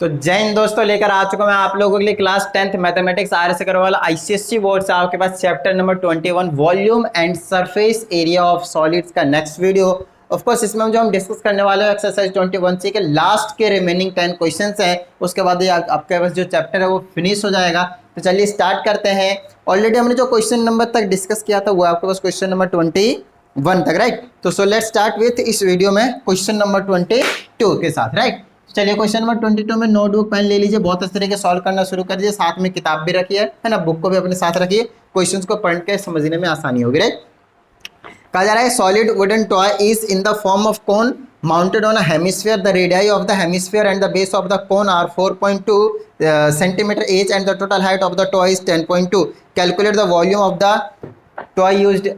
तो जय हिंद दोस्तों, लेकर आ चुका मैं आप लोगों के लिए class 10th mathematics RS Agarwal ICSE board से आपके पास chapter number 21 volume and surface area of solids का नेक्स्ट वीडियो। ऑफ कोर्स इसमें जो हम डिस्कस करने वाले हैं एक्सरसाइज 21 सी के लास्ट के रिमेनिंग 10 क्वेश्चंस हैं। उसके बाद ये आपके पास जो चैप्टर है वो फिनिश हो जाएगा। तो चलिए स्टार्ट करते हैं। ऑलरेडी हमने जो क्वेश्चन नंबर तक डिस्कस किया था वो आपके पास क्वेश्चन नंबर 21 तक, राइट। तो सो लेट्स स्टार्ट विथ इस वीडियो में क्वेश्चन नंबर 22 के साथ, राइट। चलिए क्वेश्चन नंबर 22 में नोटबुक पेन ले लीजिए, बहुत अच्छे तरीके सॉल्व करना शुरू कर दीजिए। साथ में किताब भी रखिए, है ना, बुक को भी अपने साथ रखिए, क्वेश्चंस को पढ़ के समझने में आसानी होगी, राइट। कहा जा रहा है solid wooden toy is in the form of cone mounted on a hemisphere, the radii of the hemisphere and the base of the cone are 4.2 centimetre each and the total height of the toy is 10.2, calculate the volume of the toy used.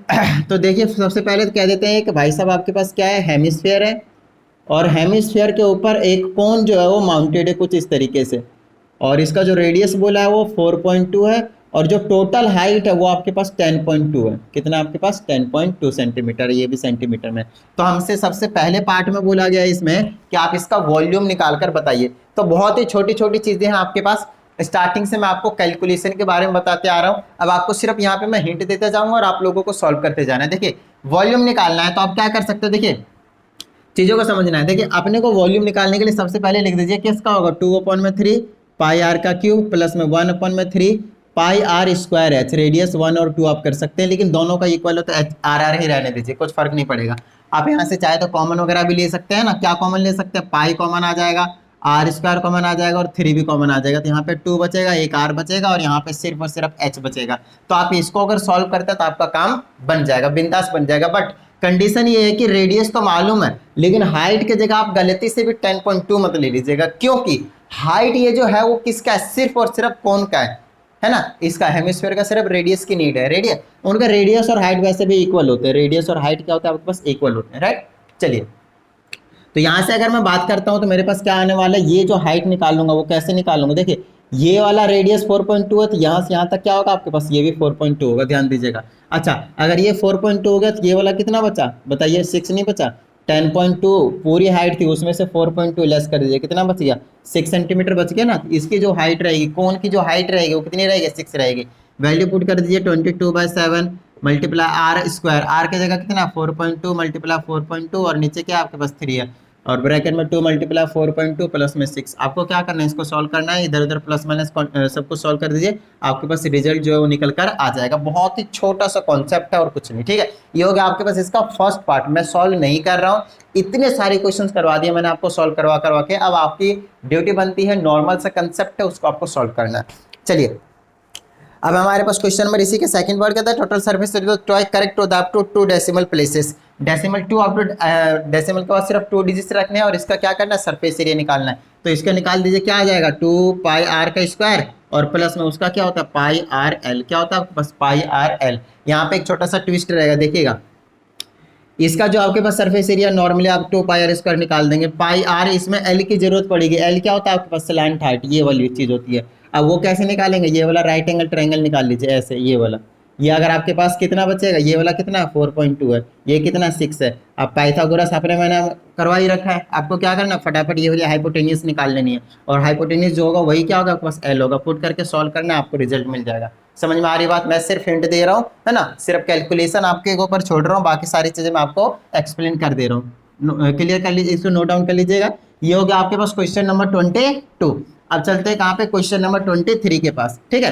तो देखिए सबसे पहले तो कह देते हैं कि भाई साहब आपके पास क्या है, हेमिस्फीयर है और हेमिस्फीयर के ऊपर एक कोन जो है वो माउंटेड है कुछ इस तरीके से, और इसका जो रेडियस बोला है वो 4.2 है और जो टोटल हाइट है वो आपके पास 10.2 है। कितना आपके पास 10.2 सेंटीमीटर, ये भी सेंटीमीटर में। तो हमसे सबसे पहले पार्ट में बोला गया इसमें कि आप इसका वॉल्यूम निकाल कर बताइए। तो बहुत ही छोटी छोटी चीज़ें हैं आपके पास। स्टार्टिंग से मैं आपको कैलकुलेशन के बारे में बताते आ रहा हूँ। अब आपको सिर्फ यहाँ पे मैं हिंट देते जाऊँगा और आप लोगों को सॉल्व करते जाना है। देखिए वॉल्यूम निकालना है तो आप क्या कर सकते हो, देखिए चीज़ों को समझना है। देखिए अपने को वॉल्यूम निकालने के लिए सबसे पहले लिख दीजिए किसका होगा, 2/3 पाई आर का क्यूब प्लस में 1/3 पाई आर स्क्वायर एच। रेडियस 1 और 2 आप कर सकते हैं, लेकिन दोनों का इक्वल हो तो एच आर आर ही रहने दीजिए, कुछ फर्क नहीं पड़ेगा। आप यहाँ से चाहे तो कॉमन वगैरह भी ले सकते हैं ना। क्या कॉमन ले सकते हैं, पाई कॉमन आ जाएगा, आर स्क्वायर कॉमन आ जाएगा और 3 भी कॉमन आ जाएगा। तो यहाँ पे 2 बचेगा, एक आर बचेगा और यहाँ पे सिर्फ और सिर्फ एच बचेगा। तो आप इसको अगर सॉल्व करते हैं तो आपका काम बन जाएगा, बिंदास बन जाएगा। बट कंडीशन ये है कि रेडियस तो मालूम है, लेकिन हाइट की जगह आप गलती से भी 10.2 मत ले लीजिएगा, क्योंकि हाइट ये जो है वो किसका है, सिर्फ और सिर्फ कौन का है ना, इसका हेमिस्फीयर का सिर्फ रेडियस की नीड है। रेडियस, उनका रेडियस और हाइट वैसे भी इक्वल होते हैं। रेडियस और हाइट क्या होता है आपके पास, इक्वल होते हैं, राइट। चलिए तो यहाँ से अगर मैं बात करता हूँ तो मेरे पास क्या आने वाला है, ये जो हाइट निकालूंगा वो कैसे निकालूंगा, देखिए ये वाला रेडियस 4.2 है तो यहाँ से यहाँ तक क्या होगा आपके पास, ये भी 4.2 होगा, ध्यान दीजिएगा। अच्छा अगर ये 4.2 हो गया तो ये वाला कितना बचा, बताइए 6 नहीं बचा, 10.2 पूरी हाइट थी उसमें से 4.2 लेस कर दीजिए, कितना बच गया, 6 सेंटीमीटर बच गया ना। इसकी जो हाइट रहेगी, कोन की जो हाइट रहेगी वो कितनी रहेगी, 6 रहेगी। वैल्यू पुट कर दीजिए 22/7 मल्टीप्लाई आर स्क्वायर, आर की जगह कितना 4.2 मल्टीप्लाई 4.2 और नीचे क्या आपके पास 3 है और ब्रैकेट में 2 मल्टीप्लाई 4.2 प्लस में 6। आपको क्या करना है, इसको सॉल्व करना है, इधर उधर प्लस माइनस सब कुछ सॉल्व कर दीजिए, आपके पास रिजल्ट जो है वो निकल कर आ जाएगा। बहुत ही छोटा सा कॉन्सेप्ट है और कुछ नहीं, ठीक है। ये हो गया आपके पास इसका फर्स्ट पार्ट। मैं सॉल्व नहीं कर रहा हूँ, इतने सारे क्वेश्चन करवा दिए मैंने आपको सॉल्व करवा करवा के। अब आपकी ड्यूटी बनती है, नॉर्मल सा कंसेप्ट है उसको आपको सॉल्व करना है। चलिए अब हमारे पास क्वेश्चन नंबर इसी के सेकंड वर्ड कहता है total surface area toy correct up to 2 decimal places. Decimal 2 up to decimal के बाद सिर्फ 2 डिजिट्स रखने हैं और इसका क्या करना है, सरफेस एरिया निकालना है। तो इसका निकाल दीजिए, क्या आ जाएगा 2 पाई आर का स्क्वायर और प्लस में उसका क्या होता है पाई आर एल। क्या होता है आपके पास, पाई आर एल। यहाँ पे एक छोटा सा ट्विस्ट रहेगा, देखिएगा इसका जो आपके पास सरफेस एरिया नॉर्मली आप 2 पाई आर स्क्वायर निकाल देंगे, पाई आर इसमें एल की जरूरत पड़ेगी। एल क्या होता है आपके पास, स्लैंट हाइट, ये वाली चीज होती है। अब वो कैसे निकालेंगे, ये वाला राइट एंगल ट्रायंगल निकाल लीजिए ऐसे, ये वाला। ये अगर आपके पास कितना बचेगा, ये वाला कितना 4.2 है, ये कितना 6 है। अब पाइथागोरस आपने मैंने करवा ही रखा है, आपको क्या करना फटाफट ये वाली हाइपोटेन्यूस निकाल लेनी है और हाइपोटेन्यूस जो होगा वही क्या होगा आपके पास, एल होगा। पुट करके सॉल्व करना है, आपको रिजल्ट मिल जाएगा। समझ में आ रही बात, मैं सिर्फ हिंट दे रहा हूँ, है ना, सिर्फ कैलकुलेशन आपके ऊपर छोड़ रहा हूँ, बाकी सारी चीजें मैं आपको एक्सप्लेन कर दे रहा हूँ। क्लियर कर लीजिए, इसको नोट डाउन कर लीजिएगा। ये हो गया आपके पास क्वेश्चन नंबर 22। अब चलते हैं कहाँ पे, क्वेश्चन नंबर 23 के पास, ठीक है।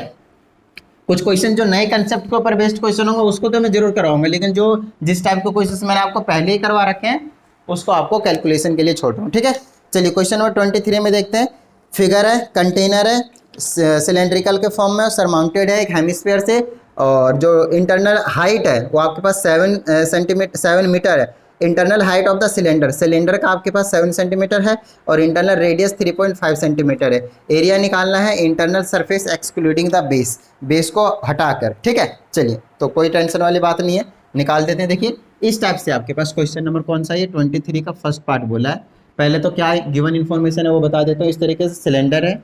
कुछ क्वेश्चन जो नए कंसेप्ट के ऊपर बेस्ड क्वेश्चन होंगे उसको तो मैं जरूर कराऊंगा, लेकिन जो जिस टाइप के क्वेश्चन मैंने आपको पहले ही करवा रखे हैं उसको आपको कैलकुलेशन के लिए छोड़ रहा हूँ, ठीक है। चलिए क्वेश्चन नंबर 23 में देखते हैं। फिगर है, कंटेनर है, सिलेंड्रिकल के फॉर्म में, सरमाउंटेड है एक हेमिस्फीयर से, और जो इंटरनल हाइट है वो आपके पास 7 मीटर है। Internal height of the cylinder, cylinder का आपके पास 7 सेंटीमीटर है और इंटरनल रेडियस 3.5 सेंटीमीटर है। एरिया निकालना है internal surface excluding the base, base को हटाकर, ठीक है। चलिए तो कोई टेंशन वाली बात नहीं है, निकाल देते हैं। देखिए इस टाइप से आपके पास क्वेश्चन नंबर कौन सा है, 23 का फर्स्ट पार्ट बोला है। पहले तो क्या गिवन इन्फॉर्मेशन है वो बता देता हूँ। इस तरीके से सिलेंडर है,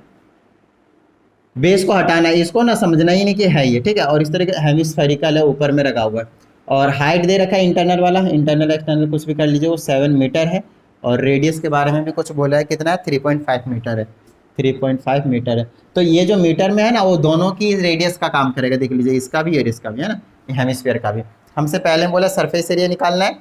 बेस को हटाना है, इसको ना समझना ही नहीं कि है ये, ठीक है। और इस तरह का हेमिस्फेरिकल है, ऊपर में रखा हुआ है और हाइट दे रखा है इंटरनल वाला, इंटरनल एक्सटर्नल कुछ भी कर लीजिए, वो 7 मीटर है और रेडियस के बारे में भी कुछ बोला है, कितना है 3.5 मीटर है। 3.5 मीटर है। तो ये जो मीटर में है ना वो दोनों की रेडियस का काम करेगा। देख लीजिए इसका भी और इसका भी, है ना, हेमिस्फीयर का भी। हमसे पहले बोला सरफेस एरिया निकालना है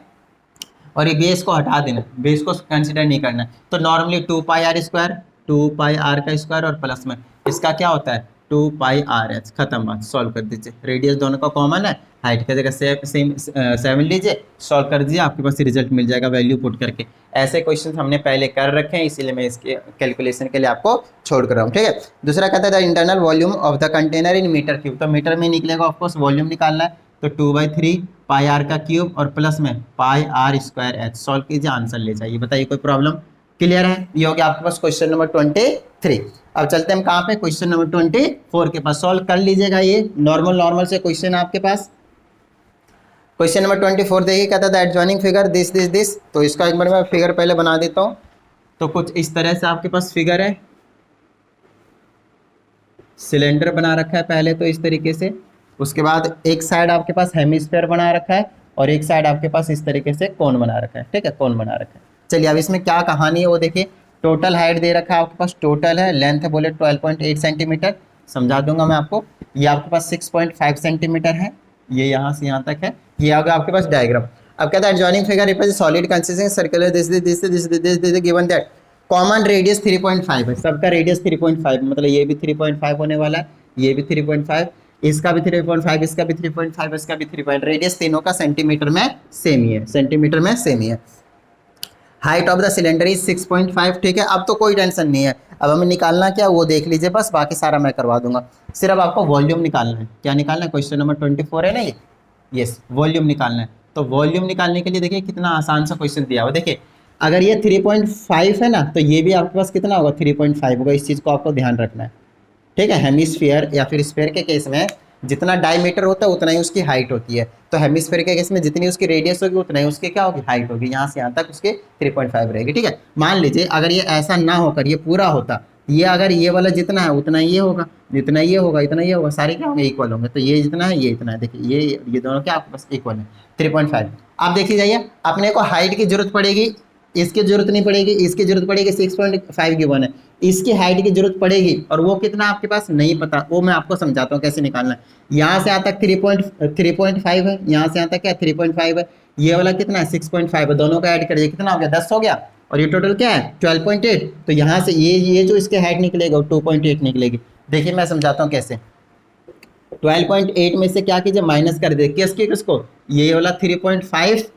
और ये बेस को हटा देना, बेस को कंसिडर नहीं करना। तो नॉर्मली 2πr², 2πr का स्क्वायर और प्लस में इसका क्या होता है 2πrh। खत्म बात, सॉल्व कर दीजिए। रेडियस दोनों का कॉमन है, हाइट की जगह सेम 7 लीजिए, सॉल्व कर दीजिए, आपके पास रिजल्ट मिल जाएगा वैल्यू पुट करके। ऐसे क्वेश्चन हमने पहले कर रखे हैं, इसीलिए मैं इसके कैलकुलेशन के लिए आपको छोड़ कर रहा हूँ, ठीक है। दूसरा कहता है the internal volume of the container in metre cube. तो मीटर में निकलेगा, ऑफकोर्स वॉल्यूम निकालना है, तो 2/3 πr का क्यूब और प्लस में πr²h। सॉल्व कीजिए, आंसर ले जाइए। बताइए कोई प्रॉब्लम? क्लियर है? ये हो गया आपके पास क्वेश्चन नंबर 23। अब चलते हैं हम कहाँ पे, क्वेश्चन नंबर 24 के पास। सॉल्व कर लीजिएगा, ये नॉर्मल से क्वेश्चन आपके पास। क्वेश्चन नंबर 24 देखिए, कहता था एडजॉइनिंग फिगर दिस। तो इसका एक बार मैं फिगर पहले बना देता हूँ। तो कुछ इस तरह से आपके पास फिगर है, सिलेंडर बना रखा है पहले तो इस तरीके से, उसके बाद एक साइड आपके पास हेमिस्फीयर बना रखा है और एक साइड आपके पास इस तरीके से कोन बना रखा है, ठीक है, कोन बना रखा है। चलिए अब इसमें क्या कहानी है वो देखिए। टोटल हाइट दे रखा है आपके पास, टोटल है, लेंथ है बोले 12.8 सेंटीमीटर, समझा दूंगा मैं आपको। ये आपके पास 6.5 सेंटीमीटर है, ये यहाँ से यहाँ तक है। ये आ गया आपके पास डायग्राम। अब कहता है adjoining figure represent solid consisting circular this given that common radius 3.5 है। सबका रेडियस 3.5, मतलब ये भी 3.5 होने वाला है, ये भी 3.5, इसका भी 3.5, इसका भी 3.5, इसका भी 3. रेडियस तीनों का सेंटीमीटर में सेम ही है, सेंटीमीटर में सेम ही है। Height of the cylinder is 6.5, ठीक है। अब तो कोई टेंशन नहीं है, अब हमें निकालना क्या वो देख लीजिए बस, बाकी सारा मैं करवा दूंगा। सिर्फ आपको वॉल्यूम निकालना है। क्या निकालना है? क्वेश्चन नंबर 24 है ना ये, यस, वॉल्यूम निकालना है। तो वॉल्यूम निकालने के लिए देखिए कितना आसान सा क्वेश्चन दिया हुआ। देखिए अगर ये 3.5 है ना, तो ये भी आपके पास कितना होगा 3.5 होगा। इस चीज़ को आपको ध्यान रखना है, ठीक है। हेमिस्फीयर या फिर स्फीयर के केस में जितना डायमीटर होता है उतना ही उसकी हाइट होती है। तो हेमिस्फीयर के केस में जितनी उसकी रेडियस होगी उतना ही उसकी क्या होगी, हाइट होगी। यहाँ से यहाँ तक उसके 3.5 रहेगी, ठीक है। मान लीजिए अगर ये ऐसा ना होकर ये पूरा होता, ये अगर ये वाला जितना है उतना ये होगा, जितना ये होगा इतना ये होगा, सारे क्या होंगे, इक्वल होंगे। तो ये जितना है ये इतना है। देखिए ये दोनों क्या आपके पास इक्वल है, 3.5। आप देखिए जाइए, अपने को हाइट की जरूरत पड़ेगी, इसकी जरूरत नहीं पड़ेगी, इसकी जरूरत पड़ेगी, 6.5 गिवन है, इसकी हाइट की जरूरत पड़ेगी और वो कितना आपके पास नहीं पता, वो मैं आपको समझाता हूँ कैसे निकालना है। यहाँ से यहाँ तक 3.5 है, यहाँ से यहाँ तक क्या 3.5 है, ये वाला कितना है 6.5 है, दोनों का ऐड करिए कितना हो गया 10 हो गया, और ये टोटल क्या है 12.8। तो यहाँ से ये जो इसके हाइट निकलेगा वो 2.8 निकलेगी। देखिए मैं समझाता हूँ कैसे। 12.8 में से क्या कीजिए माइनस कर दे, किसको, ये वाला 3.5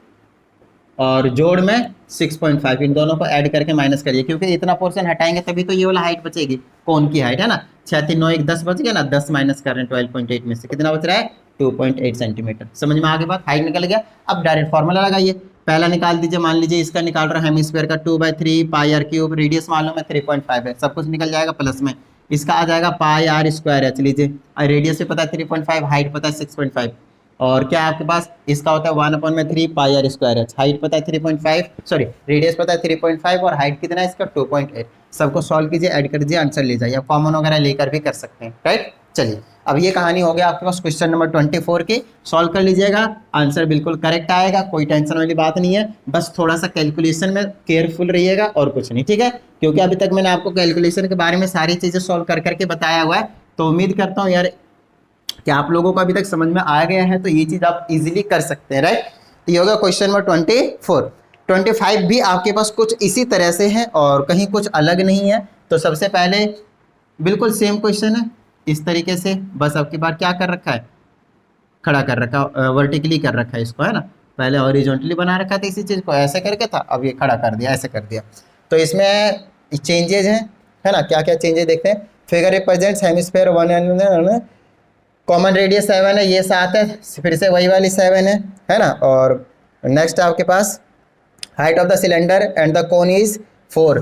और जोड़ में 6.5, इन दोनों को ऐड करके माइनस करिए, क्योंकि इतना पोर्शन हटाएंगे तभी तो ये वाला हाइट बचेगी, कौन की हाइट है ना। 6 3 9 1 10 बच गया ना, 10 माइनस कर रहे हैं 12.8 में से कितना बच रहा है 2.8 सेंटीमीटर। समझ में आगे बात, हाइट निकल गया। अब डायरेक्ट फॉर्मूला लगाइए, पहला निकाल दीजिए, मान लीजिए इसका निकाल रहा है हेमिस्फीयर का 2/3 πr³, रेडियस मालूम है 3.5 है, सब कुछ निकल जाएगा, प्लस में इसका आ जाएगा πr²h लीजिए, रेडियस से पता है 3.5, हाइट पता है 6.5, और क्या आपके पास इसका होता है 1/3 πr²h। हाइट पता है 3.5, सॉरी रेडियस पता है 3.5 और हाइट कितना है इसका 2.8। सबको सॉल्व कीजिए, ऐड कर दीजिए, आंसर ले जाइए। कॉमन वगैरह लेकर भी कर सकते हैं, राइट। चलिए अब ये कहानी हो गया आपके पास क्वेश्चन नंबर 24 की, सॉल्व कर लीजिएगा, आंसर बिल्कुल करेक्ट आएगा, कोई टेंशन वाली बात नहीं है। बस थोड़ा सा कैलकुलेशन में केयरफुल रहिएगा और कुछ नहीं, ठीक है। क्योंकि अभी तक मैंने आपको कैलकुलेशन के बारे में सारी चीज़ें सॉल्व कर करके बताया हुआ है, तो उम्मीद करता हूँ यार कि आप लोगों को अभी तक समझ में आ गया है, तो ये चीज़ आप इजीली कर सकते हैं, राइट। ये होगा क्वेश्चन नंबर 24। 25 भी आपके पास कुछ इसी तरह से है और कहीं कुछ अलग नहीं है। तो सबसे पहले बिल्कुल सेम क्वेश्चन है इस तरीके से, बस अब की बार क्या कर रखा है, खड़ा कर रखा, वर्टिकली कर रखा है इसको, है ना। पहले हॉरिजॉन्टली बना रखा था इसी चीज़ को, ऐसे करके था, अब ये खड़ा कर दिया, ऐसे कर दिया। तो इसमें चेंजेज हैं, है ना, क्या क्या चेंजेज देखते हैं। Figure represents hemisphere 1, common radius 7 है, ये 7 है, फिर से वही वाली 7 है ना। और नेक्स्ट आपके पास height of the cylinder and the cone is 4,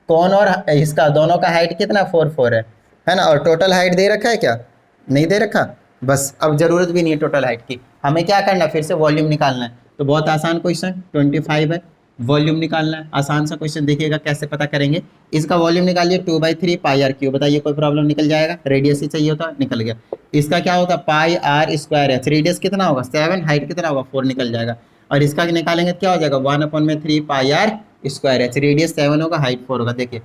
cone और इसका दोनों का हाइट कितना 4 है ना। और टोटल हाइट दे रखा है क्या, नहीं दे रखा, बस अब ज़रूरत भी नहीं है टोटल हाइट की। हमें क्या करना है, फिर से वॉल्यूम निकालना है। तो बहुत आसान क्वेश्चन 25 है, वॉल्यूम निकालना है, आसान सा क्वेश्चन, देखिएगा कैसे पता करेंगे। इसका वॉल्यूम निकालिए 2/3 πr³, बताइए कोई प्रॉब्लम, निकल जाएगा। रेडियस ही चाहिए होता, निकल गया। इसका क्या होता है πr²h, रेडियस कितना होगा 7, हाइट कितना होगा 4, निकल जाएगा। और इसका निकालेंगे क्या हो जाएगा 1/3 πr², स्क्वायर एच, रेडियस 7 होगा, हाइट 4 होगा। देखिए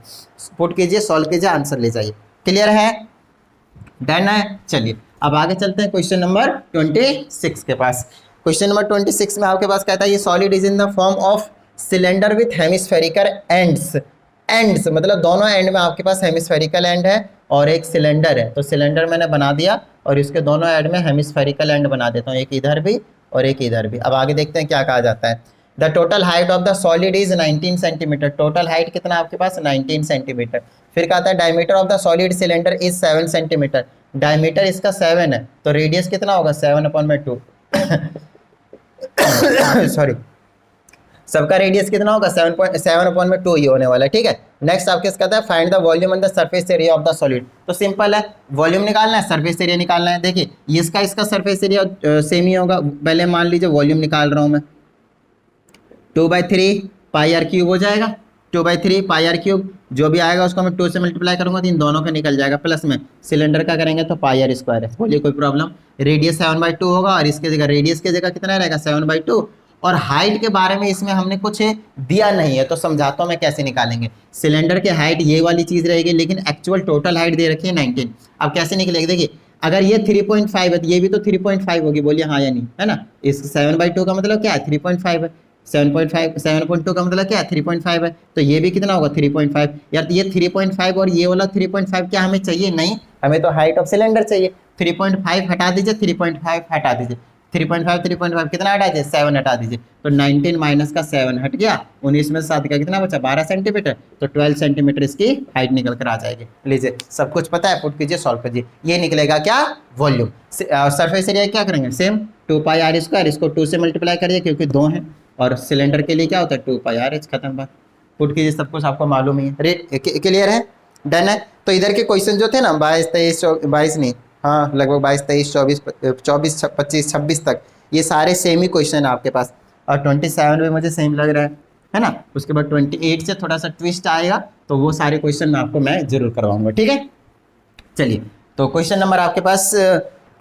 पुट कीजिए, सॉल्व कीजिए, आंसर ले जाइए। क्लियर है, डन है। चलिए अब आगे चलते हैं क्वेश्चन नंबर 26 के पास। क्वेश्चन नंबर 26 में आपके पास कहता है ये solid is in the form of cylinder with hemispherical ends. Ends मतलब दोनों एंड में आपके पास हेमिस्फेरिकल एंड है और एक सिलेंडर है। तो सिलेंडर मैंने बना दिया और इसके दोनों एंड में हेमिस्फेरिकल एंड बना देता हूँ, एक इधर भी और एक इधर भी। अब आगे देखते हैं क्या कहा जाता है। The total height of the solid is 19 centimetre. Total height कितना आपके पास 19 सेंटीमीटर। फिर कहता है diameter of the solid cylinder is 7 centimetre. Diameter इसका 7 है तो रेडियस कितना होगा 7/2 सॉरी, सबका रेडियस कितना होगा 7/2 ही होने वाला है। ठीक है, नेक्स्ट आपके कहता है find the volume and the surface area of the solid. तो सिंपल है, वॉल्यूम निकालना है, सरफेस एरिया निकालना है। देखिए इसका सरफेस एरिया सेम ही होगा। पहले मान लीजिए वॉल्यूम निकाल रहा हूँ मैं, 2/3 पाई आर क्यूब हो जाएगा। 2/3 पाई आर क्यूब जो भी आएगा उसको मैं 2 से मल्टीप्लाई करूंगा तो इन दोनों का निकल जाएगा, प्लस में सिलेंडर का करेंगे तो पाई आर स्क्वायर है। बोलिए कोई प्रॉब्लम। रेडियस 7/2 होगा और इसके जगह रेडियस की जगह कितना रहेगा 7/2। और हाइट के बारे में इसमें हमने कुछ दिया नहीं है तो समझाता हूँ मैं कैसे निकालेंगे। सिलेंडर की हाइट ये वाली चीज़ रहेगी लेकिन एक्चुअल टोटल हाइट दे रखी है 19। अब कैसे निकलेगी, देखिए अगर ये 3.5 है तो ये भी तो 3.5 होगी। बोलिए हाँ या नहीं, है ना। इस 7/2 का मतलब क्या है 3.5 है। 7.2 का मतलब क्या है 3.5 है। तो ये भी कितना होगा 3.5। यार तो ये 3.5 और ये वाला 3.5 क्या हमें चाहिए, नहीं हमें तो हाइट ऑफ सिलेंडर चाहिए। 3.5 हटा दीजिए, 3.5 हटा दीजिए, 3.5 कितना हटा दीजिए 7 हटा दीजिए। तो 19 माइनस का 7 हट गया, 19 में से 7 का कितना बचा 12 सेंटीमीटर। तो 12 सेंटीमीटर इसकी हाइट निकल कर आ जाएगी। लीजिए सब कुछ पता है, पुट कीजिए, सॉल्व कीजिए, ये निकलेगा क्या वॉल्यूम। सरफेस एरिया क्या करेंगे सेम 2 पाई आर स्क्वायर, इसको 2 से मल्टीप्लाई करिए क्योंकि 2 है और सिलेंडर के लिए क्या होता है 2 पाई आर एच, खत्म बात। पुट कीजिए, सब कुछ आपको मालूम ही है। क्लियर है, डन है। तो इधर के क्वेश्चन जो थे ना 22, 23, 22 नहीं, हाँ लगभग 22, 23, 24, 25, 26 तक ये सारे सेम ही क्वेश्चन है आपके पास। और 27 में मुझे सेम लग रहा है ना। उसके बाद 28 से थोड़ा सा ट्विस्ट आएगा तो वो सारे क्वेश्चन आपको मैं जरूर करवाऊंगा। ठीक है, चलिए तो क्वेश्चन नंबर आपके पास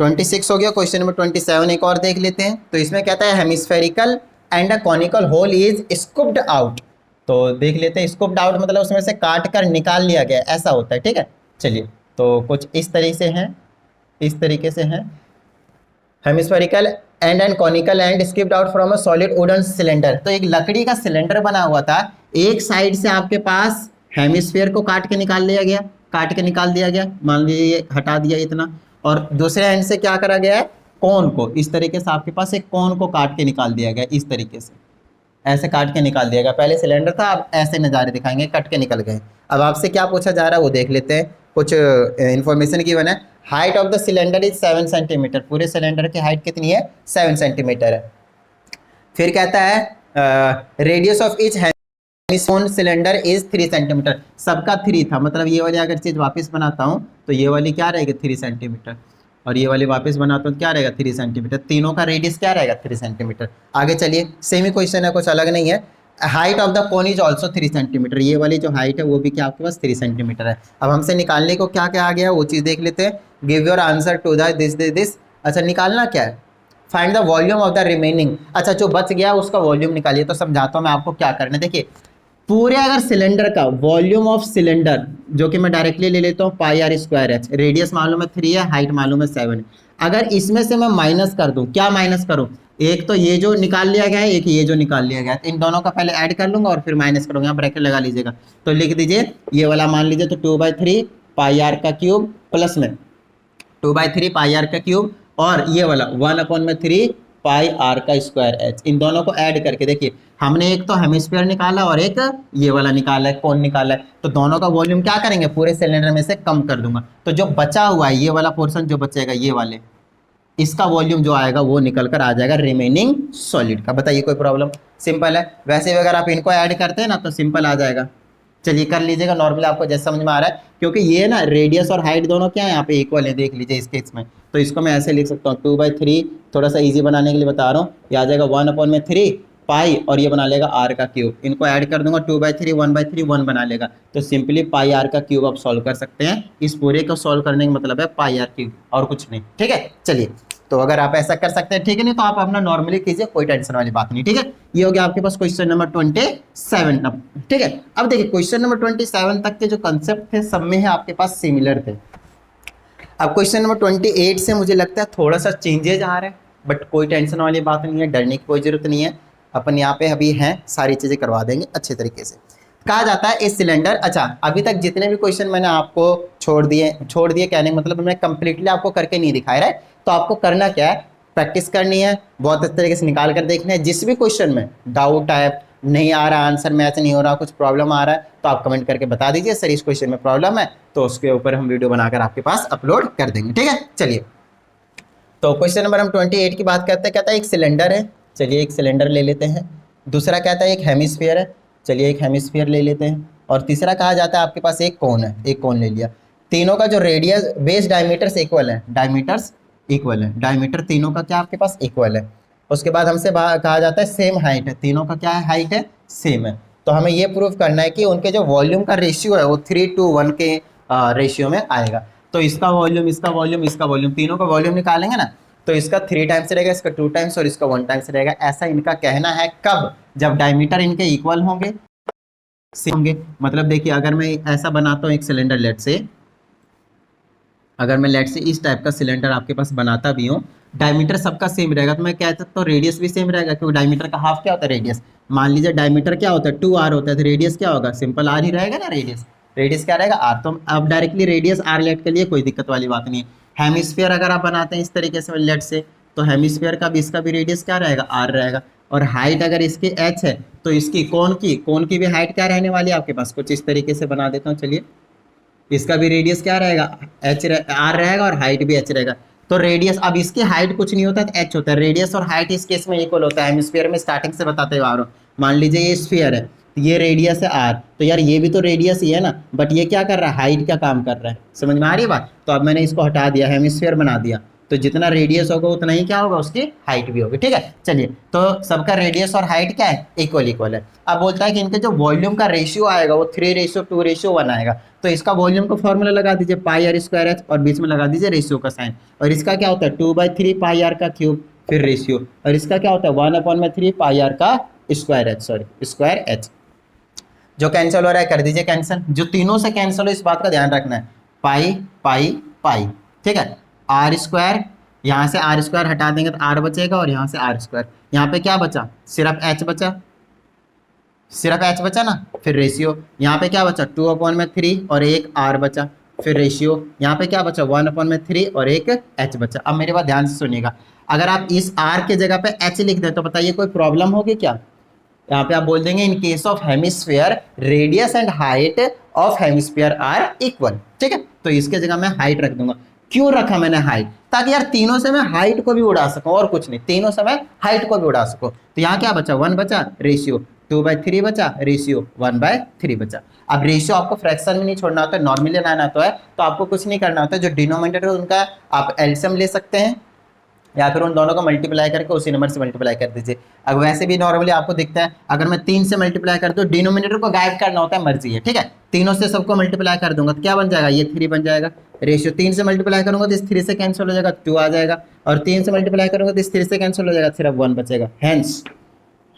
26 हो गया। क्वेश्चन नंबर 27 एक और देख लेते हैं। तो इसमें कहता है hemispherical and a conical hole is scooped out. तो देख लेते हैं, स्कूप्ड आउट मतलब उसमें से काट कर निकाल लिया गया, ऐसा होता है। ठीक है, चलिए तो कुछ इस तरीके से है hemispherical and conical and skipped out from a solid wooden cylinder. तो एक लकड़ी का सिलेंडर बना हुआ था, एक साइड से आपके पास हेमिस्फेयर को काट के निकाल दिया गया, मान लीजिए ये हटा दिया इतना, और दूसरे एंड से क्या करा गया है कोन को, इस तरीके से आपके पास एक कोन को काट के निकाल दिया गया, इस तरीके से ऐसे काट के निकाल दिया गया। पहले सिलेंडर था, अब ऐसे नज़ारे दिखाएंगे, कट के निकल गए। अब आपसे क्या पूछा जा रहा है वो देख लेते हैं। कुछ इन्फॉर्मेशन की बना है। Height of the cylinder is 7 centimetre. पूरे सिलेंडर की हाइट कितनी है 7 सेंटीमीटर है। फिर कहता है radius of each hemispherical cylinder is 3 centimetre. सबका 3 था, मतलब ये वाली अगर चीज़ वापस बनाता हूँ तो ये वाली क्या रहेगी 3 सेंटीमीटर, और ये वाली वापस बनाता हूँ क्या रहेगा 3 सेंटीमीटर। तीनों का रेडियस क्या रहेगा 3 सेंटीमीटर। आगे चलिए, सेम ही क्वेश्चन है, कुछ अलग नहीं है। Height of the cone is also 3 centimetre. ये वाली जो हाइट है वो भी क्या आपके पास 3 सेंटीमीटर है। अब हमसे निकालने को क्या क्या आ गया वो चीज़ देख लेते हैं। Give your answer to this. अच्छा निकालना क्या है, find the volume of the remaining. अच्छा जो बच गया उसका वॉल्यूम निकालिए। तो समझाता हूँ मैं आपको क्या करना है। देखिए पूरे अगर सिलेंडर का वॉल्यूम ऑफ सिलेंडर जो कि मैं डायरेक्टली ले लेता हूँ पाई आर स्क्वायर एच, रेडियस मालूम है 3 है, हाइट मालूम है 7 है। अगर इसमें से मैं माइनस कर दूं, क्या माइनस करूं, एक तो ये जो निकाल लिया गया है, एक ये जो निकाल लिया गया है, तो इन दोनों का पहले ऐड कर लूंगा और फिर माइनस करूंगा। यहाँ ब्रैकेट लगा लीजिएगा तो लिख दीजिए ये वाला मान लीजिए तो 2/3 पाई आर का क्यूब प्लस में 2/3 पाई आर का क्यूब, और ये वाला 1/3 पाई आर का स्क्वायर एच। इन दोनों को ऐड करके देखिए हमने एक तो हेमिस्फीयर निकाला और एक ये वाला निकाला है, कोन निकाला है। तो दोनों का वॉल्यूम क्या करेंगे पूरे सिलेंडर में से कम कर दूंगा। तो जो बचा हुआ है ये वाला पोर्शन जो बचेगा ये वाले, इसका वॉल्यूम जो आएगा वो निकल कर आ जाएगा रिमेनिंग सॉलिड का। बताइए कोई प्रॉब्लम, सिंपल है। वैसे अगर आप इनको ऐड करते हैं ना तो सिंपल आ जाएगा। चलिए कर लीजिएगा नॉर्मली, आपको जैसे समझ में आ रहा है, क्योंकि ये ना रेडियस और हाइट दोनों क्या है यहाँ पे इक्वल है, देख लीजिए इस केस में। तो इसको मैं ऐसे लिख सकता हूँ 2/3, थोड़ा सा इजी बनाने के लिए बता रहा हूँ, ये आ जाएगा 1/3 पाई और ये बना लेगा आर का क्यूब। इनको ऐड कर दूंगा 2/3 1/3 1 बना लेगा। तो सिंपली पाई आर का क्यूब आप सॉल्व कर सकते हैं। इस पूरे को सॉल्व करने का मतलब है पाई आर क्यूब और कुछ नहीं। ठीक है, चलिए तो अगर आप ऐसा कर सकते हैं ठीक है, नहीं तो आप अपना नॉर्मली कीजिए, कोई टेंशन वाली बात नहीं। ठीक है, ये हो गया आपके पास क्वेश्चन नंबर 27। अब ठीक है, अब देखिए क्वेश्चन नंबर 27 तक के जो कंसेप्ट थे सब में है आपके पास सिमिलर थे। अब क्वेश्चन नंबर 28 से मुझे लगता है थोड़ा सा चेंजेज आ रहे हैं, बट कोई टेंशन वाली बात नहीं है, डरने की कोई जरूरत नहीं है। अपन यहाँ पे अभी हैं, सारी चीज़ें करवा देंगे अच्छे तरीके से। कहा जाता है इस सिलेंडर, अच्छा अभी तक जितने भी क्वेश्चन मैंने आपको छोड़ दिए कहने का मतलब मैं कंप्लीटली आपको करके नहीं दिखाया है। तो आपको करना क्या है, प्रैक्टिस करनी है, बहुत अच्छे तरीके से निकाल कर देखना है। जिस भी क्वेश्चन में डाउट है, नहीं आ रहा, आंसर मैच नहीं हो रहा, कुछ प्रॉब्लम आ रहा है, तो आप कमेंट करके बता दीजिए सर इस क्वेश्चन में प्रॉब्लम है, तो उसके ऊपर हम वीडियो बनाकर आपके पास अपलोड कर देंगे। ठीक है, चलिए तो क्वेश्चन नंबर हम 28 की बात करते हैं। कहता है एक सिलेंडर है, चलिए एक सिलेंडर ले लेते हैं। दूसरा कहता है एक हेमिस्फीयर है, चलिए एक हेमिस्फीयर ले लेते हैं। और तीसरा कहा जाता है आपके पास एक कोन है, एक कोन ले लिया। तीनों का जो रेडियस बेस डायमीटर्स इक्वल है, डायमीटर्स इक्वल है, डायमीटर तीनों का क्या आपके पास इक्वल है। उसके बाद हमसे कहा जाता है सेम हाइट है, तीनों का क्या है हाइट है सेम है। तो हमें ये प्रूव करना है कि उनके जो वॉल्यूम का रेशियो है वो 3:1 के रेशियो में आएगा। तो इसका वॉल्यूम, इसका वॉल्यूम, इसका वॉल्यूम, तीनों का वॉल्यूम निकालेंगे ना, तो इसका 3 टाइम्स रहेगा, इसका 2 टाइम्स और इसका 1 टाइम्स रहेगा। ऐसा इनका कहना है कब, जब डायमीटर इनके इक्वल होंगे, मतलब देखिए अगर मैं ऐसा बनाता हूँ एक सिलेंडर, लेट से अगर मैं लेट से इस टाइप का सिलेंडर आपके पास बनाता भी हूँ, डायमीटर सबका सेम रहेगा, तो मैं कह सकता हूँ रेडियस भी सेम रहेगा, क्योंकि डायमीटर का हाफ क्या होता है रेडियस। मान लीजिए डायमीटर क्या होता है 2r होता है, तो रेडियस क्या होगा, सिंपल r ही रहेगा ना, रेडियस क्या रहेगा r। तो अब डायरेक्टली रेडियस r लेट के लिए कोई दिक्कत वाली बात नहीं है। हेमिस्फीयर अगर आप बनाते हैं इस तरीके से लेट से, तो हेमिस्फीयर का भी इसका भी रेडियस क्या रहेगा r रहेगा। और हाइट अगर इसकी h है, तो इसकी कोन की भी हाइट क्या रहने वाली है आपके पास, कुछ इस तरीके से बना देता हूँ। चलिए इसका भी रेडियस क्या रहेगा r रहेगा और हाइट भी h रहेगा। तो रेडियस, अब इसकी हाइट कुछ नहीं होता है तो h होता है, रेडियस और हाइट इस केस में इक्वल होता है। हेमिस्फीयर में स्टार्टिंग से बताते हुए आ रहा हूँ, मान लीजिए ये स्फीयर है, तो ये रेडियस है r, तो यार ये भी तो रेडियस ही है ना, बट ये क्या कर रहा है, हाइट का काम कर रहा है। समझ में आ रही है बात। तो अब मैंने इसको हटा दिया, हेमिस्फीयर बना दिया, तो जितना रेडियस होगा उतना ही क्या होगा, उसकी हाइट भी होगी। ठीक है, चलिए तो सबका रेडियस और हाइट क्या है, इक्वल है। अब बोलता है कि इनके जो वॉल्यूम का रेशियो आएगा वो 3:2:1 आएगा। तो इसका वॉल्यूम का फॉर्मूला लगा दीजिए πr²h और बीच में लगा दीजिए रेशियो का साइन। और इसका क्या होता है 2/3 πr का क्यूब, फिर रेशियो, और इसका क्या होता है 1/3 πr का स्क्वायर h। जो कैंसिल हो रहा है कर दीजिए कैंसिल, जो तीनों से कैंसिल हो इस बात का ध्यान रखना है, पाई। ठीक है, r², यहाँ से r² हटा देंगे तो r बचेगा, और यहाँ से r², यहाँ पे क्या बचा, सिर्फ h बचा ना। फिर रेशियो, यहाँ पे क्या बचा 2/3 और एक r बचा, फिर रेशियो यहाँ पे क्या बचा 1/3 और एक h बचा। अब मेरे बात ध्यान से सुनिएगा, अगर आप इस r के जगह पे h लिख दें तो बताइए कोई प्रॉब्लम होगी क्या। यहाँ पे आप बोल देंगे in case of hemisphere radius and height of hemisphere are equal. ठीक है, तो इसके जगह मैं हाइट रख दूंगा। क्यों रखा मैंने हाइट, ताकि यार तीनों से मैं हाइट को भी उड़ा सकूं, और कुछ नहीं, तीनों से मैं हाइट को भी उड़ा सकूं। तो यहाँ क्या बचा 1 बचा, रेशियो 2/3 बचा, रेशियो 1/3 बचा। अब रेशियो आपको फ्रैक्शन में नहीं छोड़ना होता है, नॉर्मली लाना होता है, तो आपको कुछ नहीं करना होता है। जो डिनोमिनेटर है उनका आप एलसीएम ले सकते हैं, या फिर उन दोनों को मल्टीप्लाई करके उसी नंबर से मल्टीप्लाई कर दीजिए। अब वैसे भी नॉर्मली आपको दिखता है, अगर मैं 3 से मल्टीप्लाई कर दूं, डिनोमिनेटर को गायब करना होता है, मर्जी है। ठीक है, तीनों से सबको मल्टीप्लाई कर दूंगा तो क्या बन जाएगा, ये 3 बन जाएगा। रेशियो 3 से मल्टीप्लाई करूंगा तो इस 3 से कैंसिल हो जाएगा, 2 आ जाएगा, और 3 से मल्टीप्लाई करूंगा तो इस 3 से कैंसिल हो जाएगा, सिर्फ 1 बचेगा।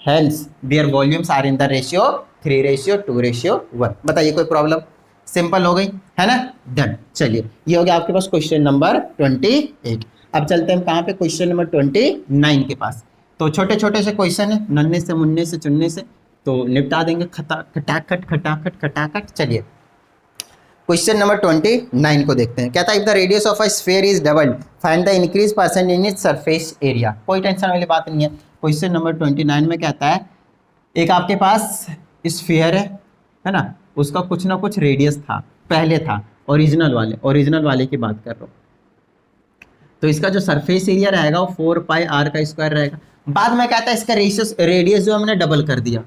Hence their volumes are in the ratio 3:2:1। बताइए कोई प्रॉब्लम, सिंपल हो गई है ना, डन। चलिए ये हो गया आपके पास क्वेश्चन नंबर 28। अब चलते हैं कहाँ पे, क्वेश्चन नंबर 29 के पास। तो छोटे छोटे से क्वेश्चन है, नन्हे से मुन्ने से चुनने से तो निपटा देंगे खटाखट। चलिए क्वेश्चन नंबर 29 को देखते हैं। कहता है if the radius of a sphere is doubled find the increase percent in its surface area. कोई टेंशन वाली बात नहीं है। क्वेश्चन नंबर 29 में कहता है एक आपके पास स्फीयर है ना, उसका कुछ ना कुछ रेडियस था, पहले था, ओरिजिनल वाले की बात कर रहा हूँ। तो इसका जो सरफेस एरिया रहेगा वो 4πr² रहेगा। बाद में कहता है इसका रेडियस जो हमने डबल कर दिया,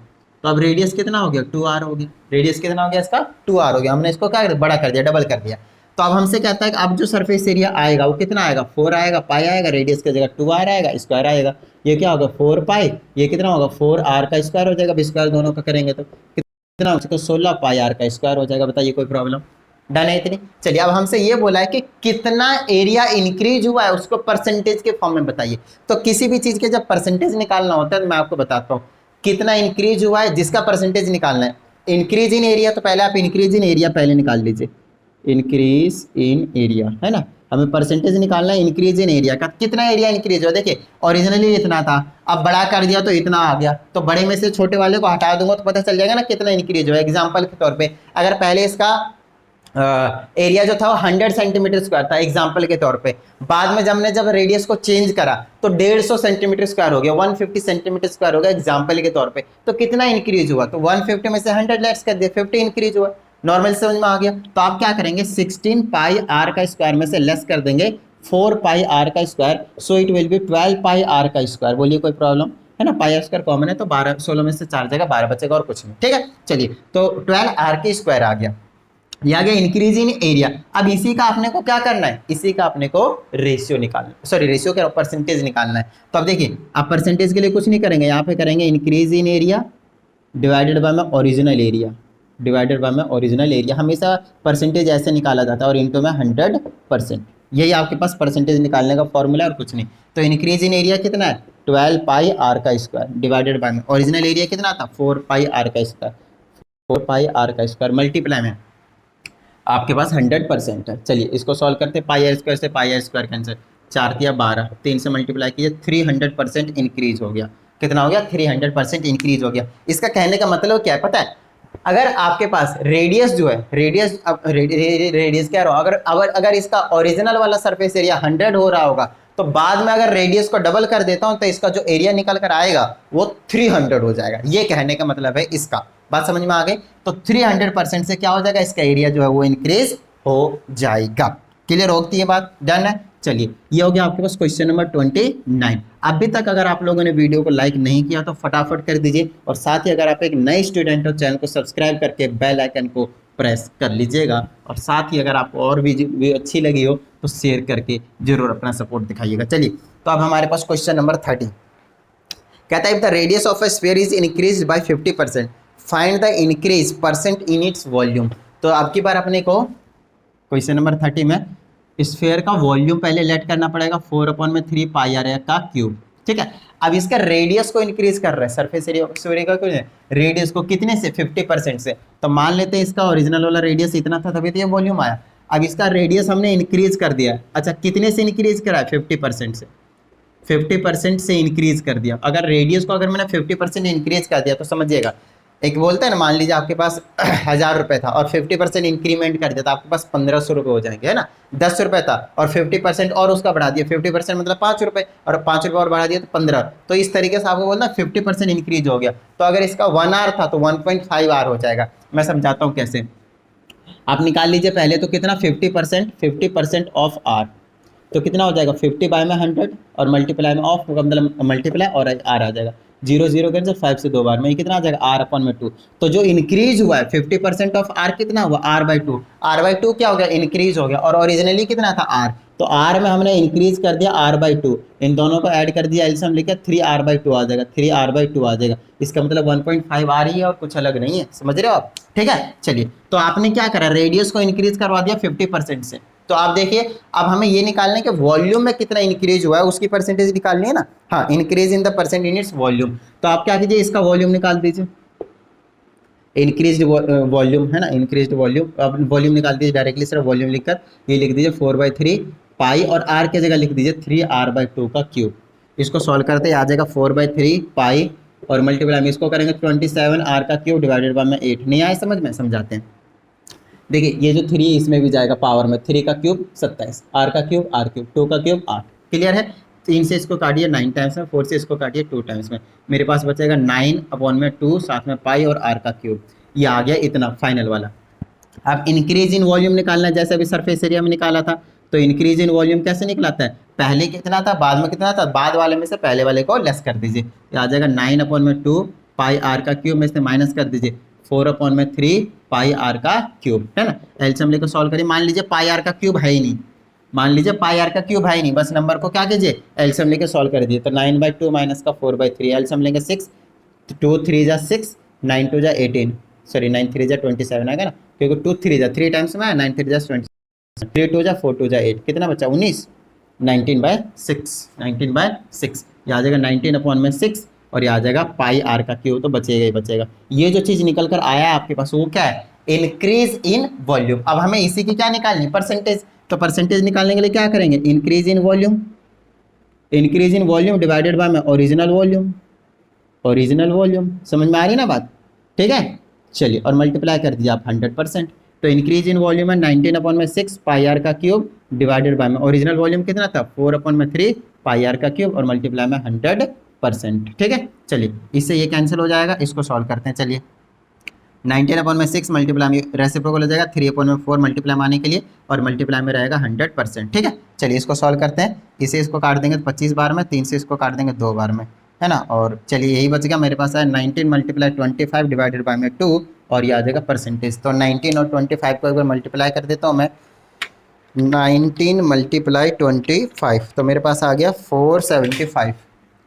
तो अब रेडियस कितना हो गया 2r हो गया। रेडियस कितना हो गया इसका 2r हो गया, हमने इसको क्या बड़ा कर दिया, डबल कर दिया। तो अब हमसे कहता है कि अब जो सरफेस एरिया आएगा वो कितना आएगा 4 आएगा, पाई आएगा, रेडियस की जगह 2r आएगा, स्क्वायर आएगा। ये क्या होगा 4π, ये कितना होगा 4r का स्क्वायर हो जाएगा। स्क्वायर दोनों का करेंगे तो कितना हो सकता है 16πr का स्क्वायर हो जाएगा। बताइए कोई प्रॉब्लम, डन है इतनी। चलिए अब हमसे ये बोला है कि कितना एरिया इंक्रीज हुआ है उसको परसेंटेज के फॉर्म में बताइए। तो किसी भी चीज के जब परसेंटेज निकालना होता है तो मैं आपको बताता हूँ कितना इंक्रीज हुआ है जिसका परसेंटेज निकालना है। इंक्रीज इन एरिया, तो पहले आप इंक्रीज इन एरिया पहले निकाल लीजिए, इंक्रीज इन एरिया है ना, हमें परसेंटेज निकालना है इंक्रीज इन एरिया का। कितना एरिया इंक्रीज हुआ, देखिए ओरिजिनली इतना था, अब बड़ा कर दिया तो इतना आ गया, तो बड़े में से छोटे वाले को हटा दूंगा तो पता चल जाएगा ना कितना इंक्रीज हुआ। एग्जांपल के तौर पे अगर पहले इसका एरिया जो था वो 100 सेंटीमीटर स्क्वायर था एग्जांपल के तौर पे, बाद में जब रेडियस को चेंज करा तो 150 सेंटीमीटर स्क्वायर हो गया, 150 सेंटीमीटर स्क्वायर हो गया एग्जांपल के तौर पे। तो कितना इंक्रीज हुआ, तो 150 में से 100 लेस कर दिया, 50 इंक्रीज हुआ। नॉर्मल समझ में आ गया। तो आप क्या करेंगे 16 पाई आर का स्क्वायर में से लेस कर देंगे 4 पाई आर का square, so it will be 12 pi r का स्क्वायर। बोलिए कोई प्रॉब्लम है ना, पाई आर स्क्वायर कॉमन है तो 12 16 में से 4 जगह 12 बचेगा और कुछ नहीं, ठीक है। चलिए तो 12 आर के स्क्वायर आ गया, ये आ गया इंक्रीज इन एरिया। अब इसी का आपने को क्या करना है, इसी का आपने को रेशियो निकालना, सॉरी रेशियो का परसेंटेज निकालना है। तो अब देखिए आप परसेंटेज के लिए कुछ नहीं करेंगे, यहाँ पे करेंगे increase in area divided by में ओरिजिनल एरिया, डिवाइडेड बाय में ओरिजिनल एरिया। हमेशा परसेंटेज ऐसे निकाला जाता है और इनटू में 100%, यही आपके पास परसेंटेज निकालने का फॉर्मूला और कुछ नहीं। तो इंक्रीज इन एरिया कितना है 12 पाई आर का स्क्वायर डिवाइडेड बाय में ओरिजिनल एरिया कितना था 4 पाई आर का स्क्वायर, 4 पाई आर का स्क्वायर मल्टीप्लाई में आपके पास 100% है। चलिए इसको सॉल्व करते, पाई आर स्क्वायर से पाई आर स्क्वायर कैंसिल, 4 या 12, 3 से मल्टीप्लाई कीजिए, 300% इंक्रीज हो गया। कितना हो गया 300% इंक्रीज हो गया। इसका कहने का मतलब क्या है पता है, अगर आपके पास रेडियस जो है रेडियस रेडियस क्या रहा, अगर इसका ओरिजिनल वाला सरफेस एरिया 100 हो रहा होगा तो बाद में अगर रेडियस को डबल कर देता हूं तो इसका जो एरिया निकल कर आएगा वो 300 हो जाएगा। ये कहने का मतलब है इसका, बात समझ में आ गई। तो 300% से क्या हो जाएगा, इसका एरिया जो है वो इंक्रीज हो जाएगा। क्लियर होती है बात, डन है। चलिए ये हो गया आपके पास क्वेश्चन नंबर 29। अभी तक अगर आप लोगों ने वीडियो को लाइक नहीं किया तो फटाफट कर दीजिए, और साथ ही अगर आप एक नए स्टूडेंट हो चैनल को सब्सक्राइब करके बेल आइकन को प्रेस कर लीजिएगा, और साथ ही अगर आपको और भी अच्छी लगी हो तो शेयर करके जरूर अपना सपोर्ट दिखाइएगा। चलिए तो अब हमारे पास क्वेश्चन नंबर 30 कहता है, the radius of a sphere is increase by 50%, find the increase percent in its volume. तो आपकी बार अपने को क्वेश्चन नंबर 30 में स्फीयर का वॉल्यूम पहले लेट करना पड़ेगा 4/3 पाई आर का क्यूब, ठीक है। अब इसका रेडियस को इंक्रीज कर रहा है, सरफेस एरिया स्फीयर का क्यों रेडियस को कितने से 50% से, तो मान लेते हैं इसका ओरिजिनल वाला रेडियस इतना था तभी तो ये वॉल्यूम आया। अब इसका रेडियस हमने इंक्रीज कर दिया, अच्छा कितने से इंक्रीज करा है 50% से, 50% से इंक्रीज कर दिया। अगर रेडियस को अगर मैंने 50% इंक्रीज कर दिया तो समझिएगा, एक बोलते हैं ना, मान लीजिए आपके पास 1000 रुपये था और 50% इंक्रीमेंट कर दिया तो आपके पास 1500 रुपये हो जाएंगे, है ना। 10 रुपये था और 50% और उसका बढ़ा दिया, 50% मतलब 5 रुपये, और 5 रुपये और बढ़ा दिया तो 15। तो इस तरीके से आपको बोलना 50% इंक्रीज हो गया। तो अगर इसका 1 आर था तो 1.5 आर हो जाएगा। मैं समझाता हूँ कैसे, आप निकाल लीजिए पहले तो कितना 50% ऑफ आर, तो कितना हो जाएगा 50 बाय में 100 और मल्टीप्लाई में ऑफ मतलब मल्टीप्लाई और आर आ जाएगा, 0 0 कैंसिल, 5 से 2 बार में ये कितना आ जाएगा R/2। तो जो इंक्रीज हुआ है 50% ऑफ R कितना हुआ R/2, R/2 क्या हो गया इंक्रीज हो गया, और ओरिजिनली कितना था R, तो R में हमने इंक्रीज कर दिया R/2, इन दोनों को ऐड कर दिया, एल्सियम लेके 3R/2 आ जाएगा, 3R/2 आ जाएगा। इसका मतलब 1.5 आ रही है और कुछ अलग नहीं है, समझ रहे हो आप, ठीक है। चलिए तो आपने क्या करा, रेडियस को इंक्रीज करवा दिया 50% से। तो आप देखिए अब हमें ये निकालना है कि वॉल्यूम में कितना इंक्रीज हुआ है, उसकी परसेंटेज निकालनी है ना। हाँ, increase in the percent in its volume. तो आप क्या कीजिए, इसका वॉल्यूम निकाल दीजिए, इंक्रीज्ड वॉल्यूम है ना, इंक्रीज्ड वॉल्यूम। अब वॉल्यूम निकाल दीजिए डायरेक्टली, सिर्फ वॉल्यूम लिखकर ये लिख दीजिए 4/3 पाई, और आर की जगह लिख दीजिए 3R/2 का क्यूब। इसको सॉल्व करते आ जाएगा 4/3 पाई और मल्टीप्लाई में इसको करेंगे 27R का क्यूब डिवाइडेड बाय में 8। नहीं आए समझ में, समझाते हैं। देखिए ये जो 3 इसमें भी जाएगा पावर में, 3 का क्यूब 27, R का क्यूब R क्यूब, 2 का क्यूब 8। क्लियर है। 3 से इसको काटिए 9 टाइम्स में, 4 से इसको काटिए 2 टाइम्स में, मेरे पास बचेगा 9/2 साथ में पाई और R का क्यूब। ये आ गया इतना फाइनल वाला। अब इंक्रीज इन वॉल्यूम निकालना है, जैसे अभी सरफेस एरिया में निकाला था। तो इंक्रीज इन वॉल्यूम कैसे निकलाता है, पहले कितना था बाद में कितना था, बाद वाले में से पहले वाले को लेस कर दीजिए, ये आ जाएगा 9/2 पाई R का क्यूब में से माइनस कर दीजिए 4/3 पाई R का क्यूब, है ना। एलसीएम लेकर सॉल्व करिए, मान लीजिए पाई R का क्यूब है ही नहीं, मान लीजिए पाई R का क्यूब है ही नहीं, बस नंबर को क्या कीजिए एलसीएम लेकर सॉल्व कर दिए। तो 9/2 माइनस का 4/3, एलसीएम लेंगे 6, 2 3 जा 6, 9 2 जा 18, सॉरी 9 3 जा 27 आएगा ना, क्योंकि 2 3 जा 3 टाइम्स में 9 3 जा 27, 3 2 जा 4 2 जा 8, कितना बचा 19, 19/6, 19/6, यहाँ आ जाएगा 19/6 और यहाँ आ जाएगा पाई आर का क्यूब, तो बचेगा ही बचेगा। ये जो चीज़ निकल कर आया है आपके पास वो क्या है, इंक्रीज इन वॉल्यूम। अब हमें इसी की क्या निकालनी, परसेंटेज, तो परसेंटेज निकालने के लिए क्या करेंगे, increase in volume, increase in volume divided by में ओरिजिनल वॉल्यूम, ओरिजिनल वॉल्यूम, समझ में आ रही ना बात, ठीक है। चलिए और मल्टीप्लाई कर दीजिए आप 100%, तो इंक्रीज इन वॉल्यूम है 19/6 पाई आर का क्यूब डिवाइडेड बाय में ओरिजिनल वॉल्यूम कितना था 4/3 पाई आर का क्यूब और मल्टीप्लाई में 100%, ठीक है। चलिए इससे ये कैंसिल हो जाएगा, इसको सॉल्व करते हैं। चलिए 19/6 मल्टीप्लाई में रेसिप्रोकल हो जाएगा 3/4 मल्टीप्लाई में आने के लिए और मल्टीप्लाई में रहेगा 100%, ठीक है। चलिए इसको सॉल्व करते हैं, इसे इसको काट देंगे 25 बार में, 3 से इसको काट देंगे 2 बार में, है ना। और चलिए यही बच गया मेरे पास है 19 × 25 डिवाइडेड बाय में 2 और ये आ जाएगा परसेंटेज। तो 19 और 25 को एक बार मल्टीप्लाई कर देता हूँ मैं, 19 × 25 तो मेरे पास आ गया 475,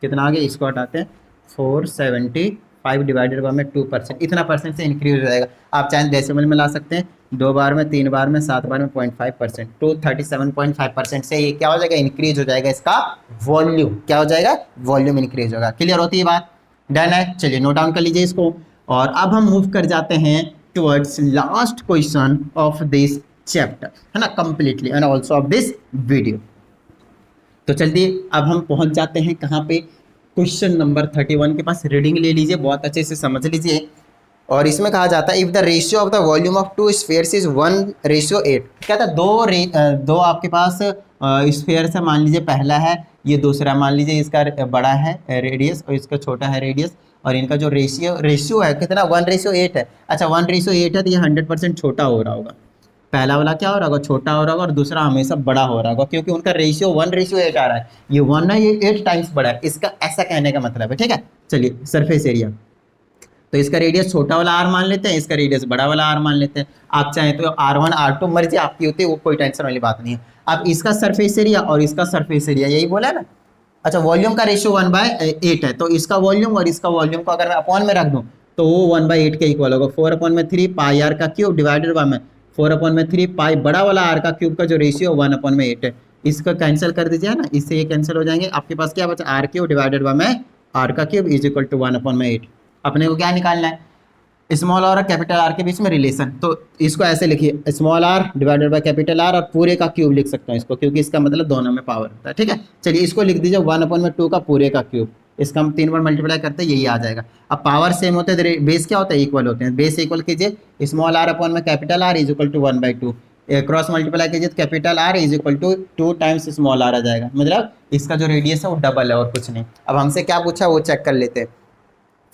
कितना आ गया, इसको हटाते हैं 475 डिवाइडेड बाय में 2%, इतना परसेंट से इंक्रीज हो जाएगा। आप चाहे डेसिमल में ला सकते हैं, 2 बार में, 3 बार में, 7 बार में 0.5%, तो 37.5% से ये क्या हो जाएगा, इंक्रीज हो जाएगा इसका वॉल्यूम, क्या हो जाएगा, वॉल्यूम इंक्रीज होगा। क्लियर होती है बात, डन है। चलिए नोट डाउन कर लीजिए इसको और अब हम मूव कर जाते हैं towards last question of this chapter, है ना, completely and also of this video. तो चलिए अब हम पहुंच जाते हैं कहाँ पे, क्वेश्चन नंबर 31 के पास। रीडिंग ले लीजिए, बहुत अच्छे से समझ लीजिए। और इसमें कहा जाता है if the ratio of the volume of 2 spheres is 1:8, क्या था, दो आपके पास स्फीयर से, मान लीजिए पहला है, ये दूसरा, मान लीजिए इसका बड़ा है रेडियस और इसका छोटा है रेडियस, और इनका जो रेशियो है कितना 1:8 है। अच्छा 1:8 है तो ये 100% छोटा हो रहा होगा, पहला वाला क्या हो रहा होगा, छोटा हो रहा होगा और दूसरा हमेशा बड़ा हो रहा होगा, क्योंकि उनका रेशियो 1:8 आ रहा है, ये 1 है, ये 8 टाइम्स बड़ा है, इसका ऐसा कहने का मतलब है, ठीक है। चलिए सरफेस एरिया, तो इसका रेडियस छोटा वाला आर मान लेते हैं, इसका रेडियस बड़ा वाला आर मान लेते हैं। आप चाहें तो R1 R2 मर्जी आपकी होती है, वो कोई टेंशन वाली बात नहीं है। अब इसका सरफेस एरिया और इसका सरफेस एरिया यही बोला है ना। अच्छा वॉल्यूम का रेशियो 1/8 है, तो इसका वॉल्यूम और इसका वॉल्यूम को अगर मैं अपॉन में रख दूं तो वो 1/8 के इक्वल होगा, 4/3 पाई आर का क्यूब डिवाइडेड बाय में 4/3 पाई बड़ा वाला आर का क्यूब का जो रेशियो 1/8 है। इसको कैंसिल कर दीजिए ना, इससे ये कैंसिल हो जाएंगे, आपके पास क्या बचा, आर क्यूब डिवाइडेड बाय में आर का क्यूब इज इक्वल टू 1/8। अपने को क्या निकालना है, स्मॉल आर और कैपिटल आर के बीच में रिलेशन, तो इसको ऐसे लिखिए small r divided by capital R और पूरे का क्यूब लिख सकते हैं इसको, क्योंकि इसका मतलब दोनों में पावर होता है, ठीक है। चलिए इसको लिख दीजिए 1/2 का पूरे का क्यूब, इसका हम 3 बार मल्टीप्लाई करते हैं, यही आ जाएगा। अब पावर सेम होते हैं, बेस क्या होता है, इक्वल होते हैं, बेस इक्वल कीजिए स्मॉल आर अपॉन में capital R is equal to 1/2, cross multiply कीजिए तो capital R is equal to 2 times small R आ जाएगा, मतलब इसका जो रेडियस है वो डबल है और कुछ नहीं। अब हमसे क्या पूछा वो चेक कर लेते हैं,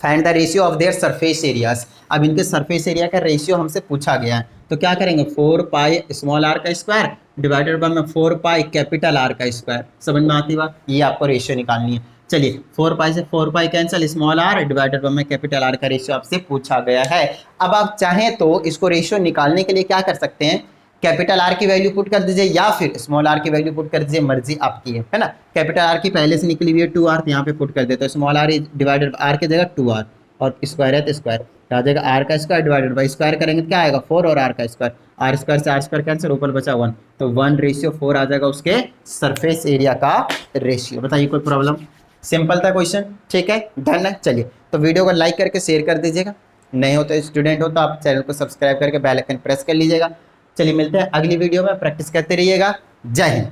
find the ratio of their surface areas. अब इनके सरफेस एरिया का रेशियो हमसे पूछा गया है, तो क्या करेंगे 4 पाई स्मॉल आर का स्क्वायर डिवाइडेड बाय में 4 पाई कैपिटल आर का स्क्वायर, समझ में आती बात, ये आपको रेशियो निकालनी है। चलिए 4 पाई से 4 pi cancel, small r divided by में कैपिटल आर का रेशियो आपसे पूछा गया है। अब आप चाहें तो इसको रेशियो निकालने के लिए क्या कर सकते हैं, कैपिटल आर की वैल्यू पुट कर दीजिए या फिर स्मॉल आर की वैल्यू पुट कर दीजिए, मर्जी आपकी है ना। कैपिटल आर की पहले से निकली हुई है 2r, तो यहाँ पे पुट कर देते हैं स्मॉल आर डिवाइडेड आर की जगह 2r और स्क्वायर है तो स्क्वायर आ जाएगा, आर का स्क्वायर डिवाइडेड बाई स्क्वायर करेंगे तो क्या आएगा 4 और आर का स्क्वायर, आर स्क्वायर से आर स्क्वायर कैंसिल, ऊपर बचा 1, तो 1:4 आ जाएगा उसके सरफेस एरिया का रेशियो। बताइए कोई प्रॉब्लम, सिंपल था क्वेश्चन, ठीक है, डन है। चलिए तो वीडियो को लाइक करके शेयर कर दीजिएगा, नए हो तो स्टूडेंट हो तो आप चैनल को सब्सक्राइब करके बेल आइकन प्रेस कर लीजिएगा। चलिए मिलते हैं अगली वीडियो में, प्रैक्टिस करते रहिएगा, जय हिंद।